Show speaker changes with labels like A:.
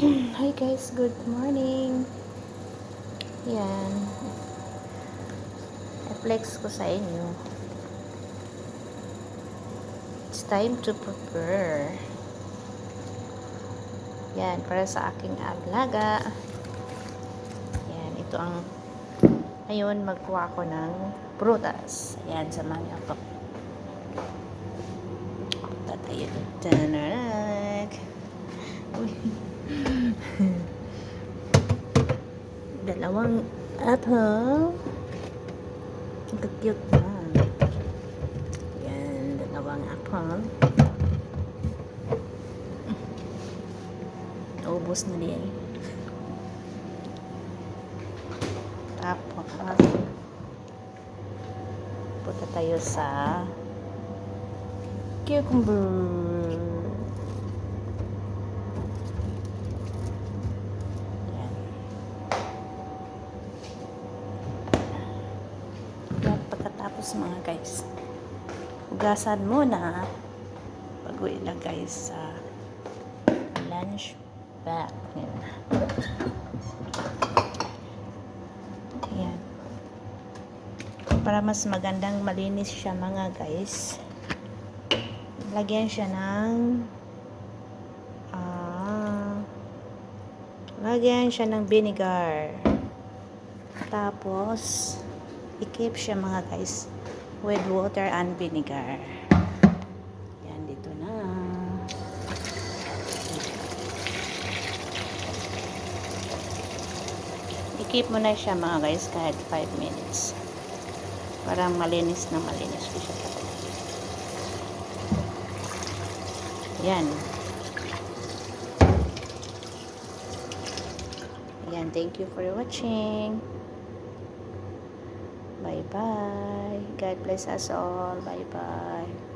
A: Hi guys, good morning. Yan, i-flex ko sa inyo. It's time to prepare. Yan, para sa aking alaga. Yan, ito ang ngayon magkuha ko ng prutas. Yan, samahan niyo ako. Tatayo. Tanarak. Dalawang apple. Ang cute na. Yan, dalawang apple. Ubus na din. Tapos, punta tayo sa cucumber. Yan. Yan, pagkatapos mga guys, hugasan muna bago ilagay sa lunch bag. Yan. Yan. Para mas magandang malinis siya mga guys, lagyan siya ng vinegar. Tapos i-keep siya mga guys with water and vinegar. Yan, dito na. I-keep mo na siya mga guys kahit 5 minutes. Para malinis na malinis ko siya. Yan. Yan, thank you for watching. Bye-bye. God bless us all. Bye-bye.